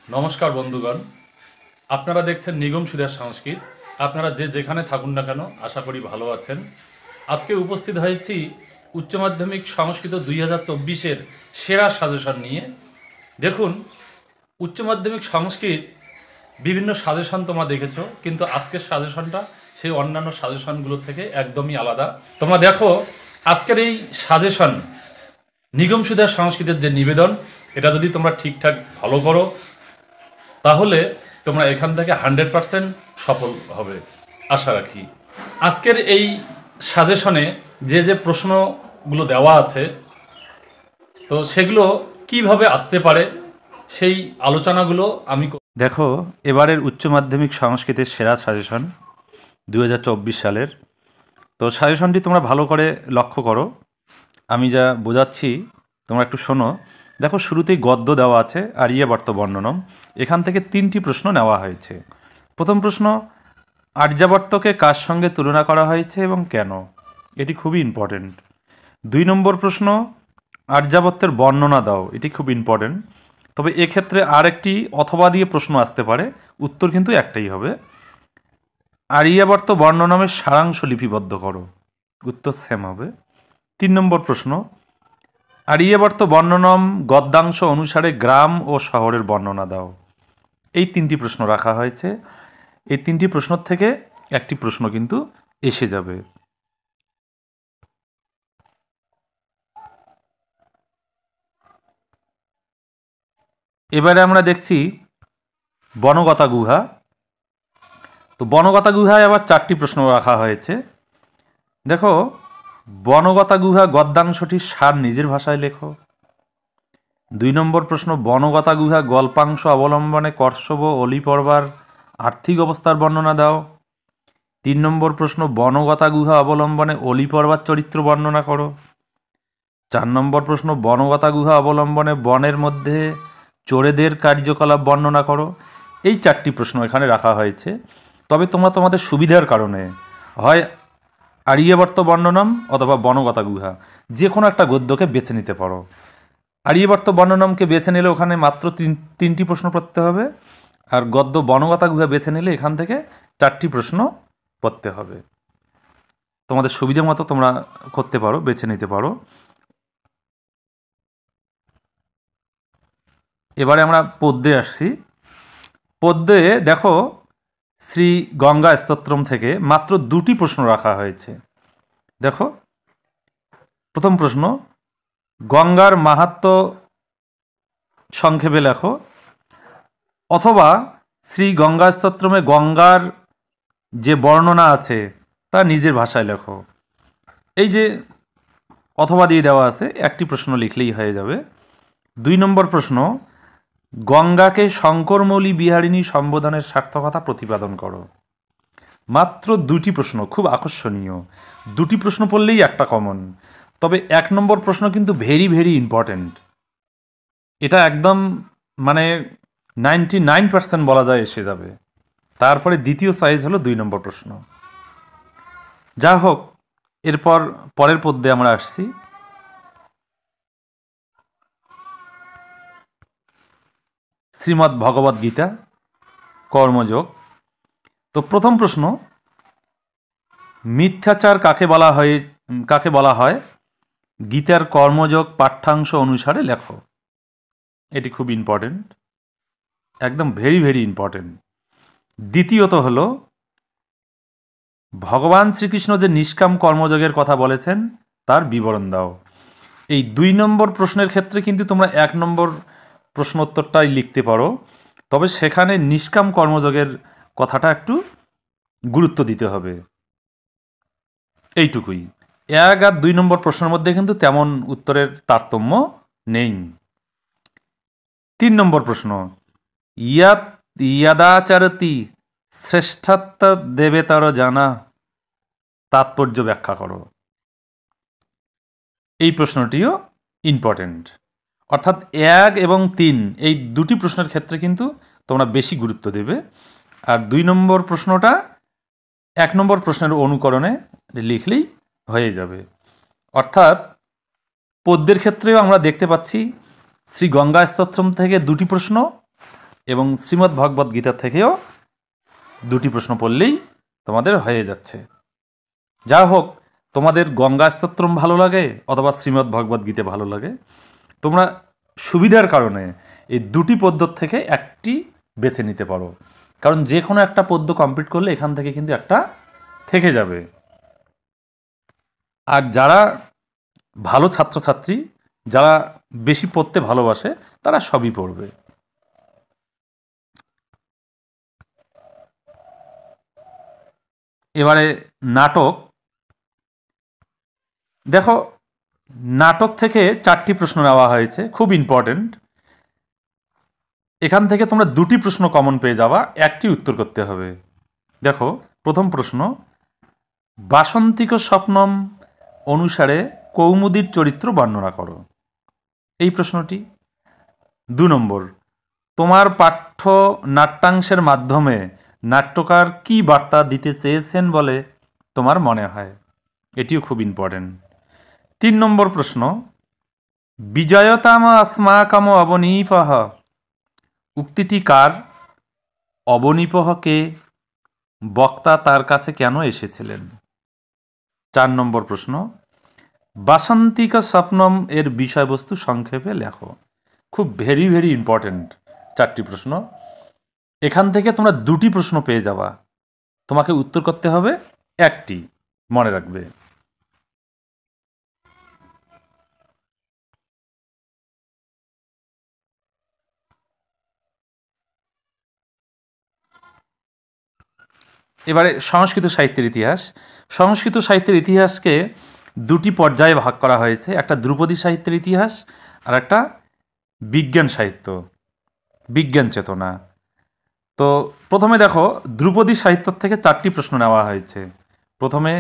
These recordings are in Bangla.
নমস্কার বন্ধুগণ, আপনারা দেখছেন নিগম সুরের সংস্কৃত। আপনারা যে যেখানে থাকুন না কেন, আশা করি ভালো আছেন। আজকে উপস্থিত হয়েছি উচ্চ মাধ্যমিক সংস্কৃত 2024-এর সেরা সাজেশন নিয়ে। দেখুন, উচ্চ মাধ্যমিক সংস্কৃত বিভিন্ন সাজেশন তোমরা দেখেছো, কিন্তু আজকের সাজেশনটা সেই অন্যান্য সাজেশনগুলো থেকে একদমই আলাদা। তোমরা দেখো, আজকের এই সাজেশন নিগম সুরের সংস্কৃতের যে নিবেদন, এটা যদি তোমরা ঠিকঠাক ফলো করো তাহলে তোমরা এখান থেকে 100% সফল হবে আশা রাখি। আজকের এই সাজেশনে যে যে প্রশ্নগুলো দেওয়া আছে, তো সেগুলো কিভাবে আসতে পারে সেই আলোচনাগুলো আমি দেখো। এবারের উচ্চ মাধ্যমিক সংস্কৃতের সেরা সাজেশন 2024 সালের। তো সাজেশনটি তোমরা ভালো করে লক্ষ্য করো, আমি যা বোঝাচ্ছি তোমরা একটু শোনো। দেখো, শুরুতেই গদ্য দেওয়া আছে আর্যাবর্ত বর্ণনম। এখান থেকে 3টি প্রশ্ন নেওয়া হয়েছে। প্রথম প্রশ্ন, আর্যাবর্তকে কার সঙ্গে তুলনা করা হয়েছে এবং কেন? এটি খুবই ইম্পর্টেন্ট। 2 নম্বর প্রশ্ন, আর্যাবর্তের বর্ণনা দাও। এটি খুব ইম্পর্টেন্ট। তবে এক্ষেত্রে আরেকটি অথবা দিয়ে প্রশ্ন আসতে পারে, উত্তর কিন্তু একটাই হবে। আর্যাবর্ত বর্ণনামের সারাংশ লিপিবদ্ধ করো, উত্তর সেম হবে। 3 নম্বর প্রশ্ন, আর্যাবর্ত বর্ণনম গদ্যাংশ অনুসারে গ্রাম ও শহরের বর্ণনা দাও। এই 3টি প্রশ্ন রাখা হয়েছে। এই 3টি প্রশ্ন থেকে একটি প্রশ্ন কিন্তু এসে যাবে। এবারে আমরা দেখছি বনগতা গুহা। তো বনগতা গুহায় আবার 4টি প্রশ্ন রাখা হয়েছে। দেখো, বনগতা গুহা গদ্যাংশটির সার নিজের ভাষায় লেখো। 2 নম্বর প্রশ্ন, বনগতা গুহা গল্পাংশ অবলম্বনে কর্ষব অলি পর্বার আর্থিক অবস্থার বর্ণনা দাও। 3 নম্বর প্রশ্ন, বনগতা গুহা অবলম্বনে অলি পর্বার চরিত্র বর্ণনা করো। 4 নম্বর প্রশ্ন, বনগতা গুহা অবলম্বনে বনের মধ্যে চোরেদের কার্যকলাপ বর্ণনা করো। এই 4টি প্রশ্ন এখানে রাখা হয়েছে। তবে তোমরা তোমাদের সুবিধার কারণে হয় আর্যাবর্ত বর্ণনম অথবা বনগতা গুহা যে কোনো একটা গদ্যকে বেছে নিতে পারো। আর্যাবর্ত বর্ণনমকে বেছে নিলে ওখানে মাত্র 3টি প্রশ্ন পড়তে হবে, আর গদ্য বনগতা গুহা বেছে নিলে এখান থেকে 4টি প্রশ্ন পড়তে হবে। তোমাদের সুবিধা মতো তোমরা করতে পারো, বেছে নিতে পারো। এবারে আমরা পদ্যে আসছি। পদ্যে দেখো, শ্রী গঙ্গা স্তোত্রম থেকে মাত্র 2টি প্রশ্ন রাখা হয়েছে। দেখো, প্রথম প্রশ্ন, গঙ্গার মাহাত্ম্য সংক্ষেপে লেখো, অথবা শ্রী গঙ্গা স্তোত্রমে গঙ্গার যে বর্ণনা আছে তা নিজের ভাষায় লেখো। এই যে অথবা দিয়ে দেওয়া আছে, একটি প্রশ্ন লিখলেই হয়ে যাবে। 2 নম্বর প্রশ্ন, গঙ্গাকে শঙ্করমৌলি বিহারিণী সম্বোধনের সার্থকতা প্রতিপাদন করো। মাত্র 2টি প্রশ্ন, খুব আকর্ষণীয়। 2টি প্রশ্ন পড়লেই একটা কমন। তবে 1 নম্বর প্রশ্ন কিন্তু ভেরি ভেরি ইম্পর্ট্যান্ট। এটা একদম মানে 99% বলা যায় এসে যাবে। তারপরে দ্বিতীয় সাইজ হলো 2 নম্বর প্রশ্ন। যা হোক, এরপর পরের পদ্যে আমরা আসছি। শ্রীমদ্ ভগবদ্ গীতা কর্মযোগ। তো প্রথম প্রশ্ন, মিথ্যাচার কাকে বলা হয় গীতার কর্মযোগ পাঠ্যাংশ অনুসারে লেখো। এটি খুব ইম্পর্টেন্ট, একদম ভেরি ভেরি ইম্পর্টেন্ট। দ্বিতীয়ত হলো, ভগবান শ্রীকৃষ্ণ যে নিষ্কাম কর্মযোগের কথা বলেছেন তার বিবরণ দাও। এই 2 নম্বর প্রশ্নের ক্ষেত্রে কিন্তু তোমরা 1 নম্বর প্রশ্নোত্তরটাই লিখতে পারো, তবে সেখানে নিষ্কাম কর্মযোগের কথাটা একটু গুরুত্ব দিতে হবে। এইটুকুই। 1 আর 2 নম্বর প্রশ্নের মধ্যে কিন্তু তেমন উত্তরের তারতম্য নেই। 3 নম্বর প্রশ্ন, ইয়াদাচারতি শ্রেষ্ঠত্ব দেবেতর জানা, তাৎপর্য ব্যাখ্যা করো। এই প্রশ্নটিও ইম্পর্টেন্ট। অর্থাৎ 1 এবং 3 এই 2টি প্রশ্নের ক্ষেত্রে কিন্তু তোমরা বেশি গুরুত্ব দেবে। আর 2 নম্বর প্রশ্নটা 1 নম্বর প্রশ্নের অনুকরণে লিখলেই হয়ে যাবে। অর্থাৎ পদ্যের ক্ষেত্রেও আমরা দেখতে পাচ্ছি শ্রী গঙ্গা স্তোত্রম থেকে 2টি প্রশ্ন এবং শ্রীমদ্ ভগবদ্ গীতা থেকেও 2টি প্রশ্ন পড়লেই তোমাদের হয়ে যাচ্ছে। যা হোক, তোমাদের গঙ্গা স্তোত্রম ভালো লাগে অথবা শ্রীমদ্ ভগবদ্ গীতা ভালো লাগে, তোমরা সুবিধার কারণে এই 2টি পদ্য থেকে একটি বেছে নিতে পারো, কারণ যে কোনো একটা পদ্য কমপ্লিট করলে এখান থেকে কিন্তু একটা থেকে যাবে। আর যারা ভালো ছাত্রছাত্রী, যারা বেশি পড়তে ভালোবাসে, তারা সবই পড়বে। এবারে নাটক দেখো, নাটক থেকে 4টি প্রশ্ন নেওয়া হয়েছে, খুব ইম্পর্টেন্ট। এখান থেকে তোমরা 2টি প্রশ্ন কমন পেয়ে যাবা, একটি উত্তর করতে হবে। দেখো, প্রথম প্রশ্ন, বাসন্তিক স্বপ্নম অনুসারে কৌমুদীর চরিত্র বর্ণনা করো। এই প্রশ্নটি। 2 নম্বর, তোমার পাঠ্য নাট্যাংশের মাধ্যমে নাট্যকার কি বার্তা দিতে চেয়েছেন বলে তোমার মনে হয়। এটিও খুব ইম্পর্টেন্ট। 3 নম্বর প্রশ্ন, বিজয়তাম अस्माकम অবনীপহ, উক্তিটি কার? অবনীপহ কে? বক্তা তার কাছে কেন এসেছিলেন? 4 নম্বর প্রশ্ন, বাসন্তিক স্বপ্নম এর বিষয়বস্তু সংক্ষেপে লেখো। খুব ভেরি ভেরি ইম্পর্টেন্ট 4টি প্রশ্ন। এখান থেকে তোমরা 2টি প্রশ্ন পেয়ে যাবা, তোমাকে উত্তর করতে হবে একটি, মনে রাখবে। এবারে সংস্কৃত সাহিত্যের ইতিহাস। সংস্কৃত সাহিত্যের ইতিহাসকে 2টি পর্যায়ে ভাগ করা হয়েছে, একটা ধ্রুপদী সাহিত্যের ইতিহাস আর একটা বিজ্ঞান সাহিত্য, বিজ্ঞান চেতনা। তো প্রথমে দেখো, ধ্রুপদী সাহিত্য থেকে 4টি প্রশ্ন নেওয়া হয়েছে। প্রথমে,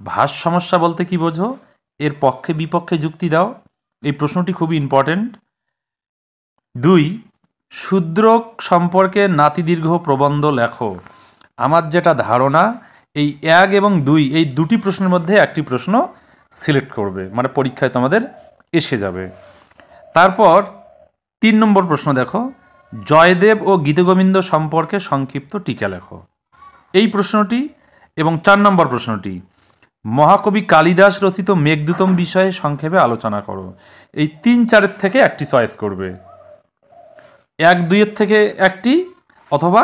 ভাষ সমস্যা বলতে কি বোঝো? এর পক্ষে বিপক্ষে যুক্তি দাও। এই প্রশ্নটি খুবই ইম্পর্টেন্ট। 2, শূদ্রক সম্পর্কে নাতিদীর্ঘ প্রবন্ধ লেখো। আমার যেটা ধারণা, এই 1 এবং 2 এই 2টি প্রশ্নের মধ্যে একটি প্রশ্ন সিলেক্ট করবে, মানে পরীক্ষায় তোমাদের এসে যাবে। তারপর 3 নম্বর প্রশ্ন দেখো, জয়দেব ও গীতগোবিন্দ সম্পর্কে সংক্ষিপ্ত টিকা লেখো। এই প্রশ্নটি এবং 4 নম্বর প্রশ্নটি, মহাকবি কালিদাস রচিত মেঘদূতম বিষয়ে সংক্ষেপে আলোচনা করো। এই 3-4 থেকে একটি চয়েস করবে, 1-2 থেকে একটি অথবা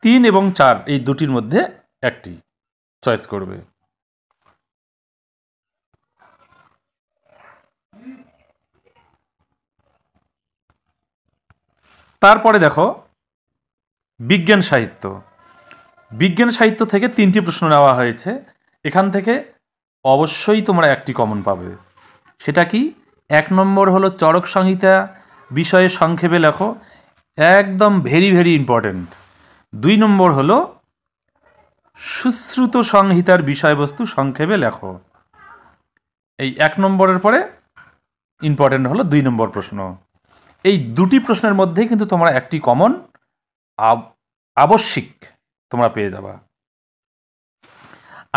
3 এবং 4 এই 2টির মধ্যে একটি চয়েস করবে। তারপরে দেখো, বিজ্ঞান সাহিত্য। বিজ্ঞান সাহিত্য থেকে 3টি প্রশ্ন নেওয়া হয়েছে। এখান থেকে অবশ্যই তোমরা একটি কমন পাবে। সেটা কি? 1 নম্বর হলো চরক সংহিতা বিষয়ে সংক্ষেপে লেখো, একদম ভেরি ভেরি ইম্পর্টেন্ট। 2 নম্বর হলো সুশ্রুত সংহিতার বিষয়বস্তু সংক্ষেপে লেখো। এই 1 নম্বরের পরে ইম্পর্টেন্ট হলো 2 নম্বর প্রশ্ন। এই 2টি প্রশ্নের মধ্যেই কিন্তু তোমরা একটি কমন আবশ্যিক তোমরা পেয়ে যাবা।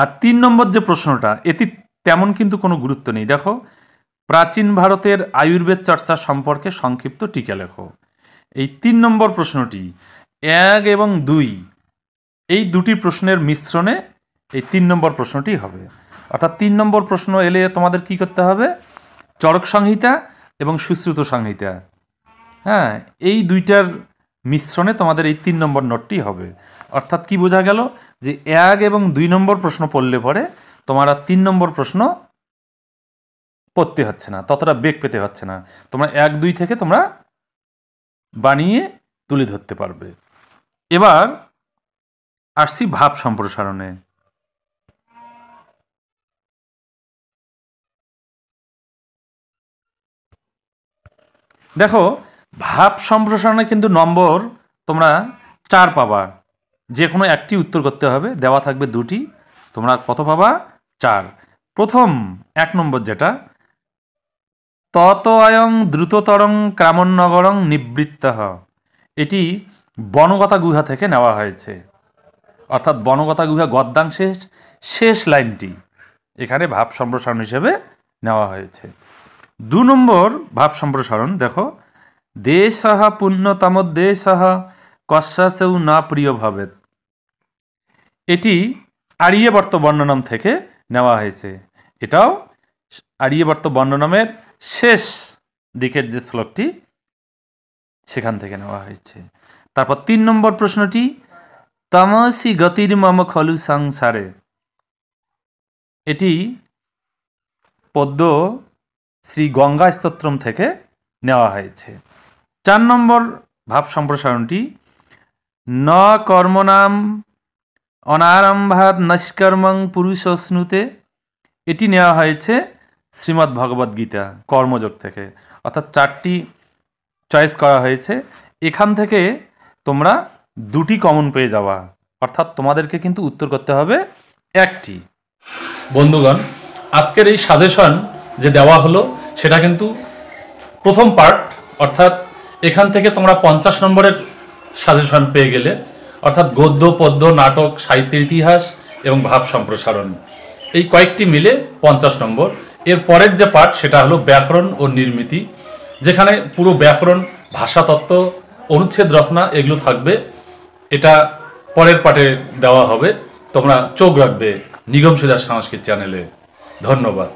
আর 3 নম্বর যে প্রশ্নটা, এটি তেমন কিন্তু কোনো গুরুত্ব নেই। দেখো, প্রাচীন ভারতের আয়ুর্বেদ চর্চা সম্পর্কে সংক্ষিপ্ত টিকা লেখো। এই 3 নম্বর প্রশ্নটি 1 এবং 2 এই 2টি প্রশ্নের মিশ্রণে এই 3 নম্বর প্রশ্নটি হবে। অর্থাৎ 3 নম্বর প্রশ্ন এলে তোমাদের কি করতে হবে? চরক সংহিতা এবং সুশ্রুত সংহিতা, হ্যাঁ, এই 2টার মিশ্রণে তোমাদের এই 3 নম্বর নোটটি হবে। অর্থাৎ কি বোঝা গেল? যে 1 এবং 2 নম্বর প্রশ্ন পড়লে পরে তোমার আর 3 নম্বর প্রশ্ন পড়তে হচ্ছে না, ততটা বেগ পেতে হচ্ছে না। তোমরা 1-2 থেকে তোমরা বানিয়ে তুলে ধরতে পারবে। এবার আসছি ভাব সম্প্রসারণে। দেখো, ভাব সম্প্রসারণে কিন্তু নম্বর তোমরা 4 পাবা, যে কোনো একটি উত্তর করতে হবে, দেওয়া থাকবে 2টি, তোমরা কত পাবা? 4। প্রথম 1 নম্বর যেটা, তত অয়ং দ্রুততরং ক্রামন্নগরং নিবৃত্তঃ, এটি বনগতা গুহা থেকে নেওয়া হয়েছে। অর্থাৎ বনগতা গুহা গদ্যাংশের শেষ লাইনটি এখানে ভাব সম্প্রসারণ হিসেবে নেওয়া হয়েছে। 2 নম্বর ভাব সম্প্রসারণ দেখো, দেশঃ পুণ্যতমোদ্দেশঃ কস্যাসৌ না প্রিয় ভবেৎ। এটি আর্যবর্ত বর্ণনাম থেকে নেওয়া হয়েছে। এটাও আর্যবর্ত বর্ণনামের শেষ দিকের যে শ্লোকটি সেখান থেকে নেওয়া হয়েছে। তারপর 3 নম্বর প্রশ্নটি, তমসি গতির মম খলু সংসারে। এটি পদ্য শ্রী গঙ্গা স্তোত্রম থেকে নেওয়া হয়েছে। 4 নম্বর ভাব সম্প্রসারণটি, ন কর্মনাম অনারম্ভাৎ নষ্কর্মং পুরুষ স্নুতে। এটি নেওয়া হয়েছে শ্রীমদ্ ভগবদ্ গীতা কর্মযোগ থেকে। অর্থাৎ 4টি চয়েস করা হয়েছে, এখান থেকে তোমরা 2টি কমন পেয়ে যাওয়া, অর্থাৎ তোমাদেরকে কিন্তু উত্তর করতে হবে 1টি। বন্ধুগণ, আজকের এই সাজেশন যে দেওয়া হলো সেটা কিন্তু প্রথম পার্ট, অর্থাৎ এখান থেকে তোমরা 50 নম্বরের সাজেশন পেয়ে গেলে, অর্থাৎ গদ্য, পদ্য, নাটক, সাহিত্যের ইতিহাস এবং ভাব সম্প্রসারণ, এই কয়েকটি মিলে 50 নম্বর। এর পরের যে পার্ট সেটা হলো ব্যাকরণ ও নির্মিতি, যেখানে পুরো ব্যাকরণ, ভাষাতত্ত্ব, অনুচ্ছেদ রচনা এগুলো থাকবে। এটা পরের পার্টে দেওয়া হবে, তোমরা চোখ রাখবে নিগম সুধা সংস্কৃত চ্যানেলে। ধন্যবাদ।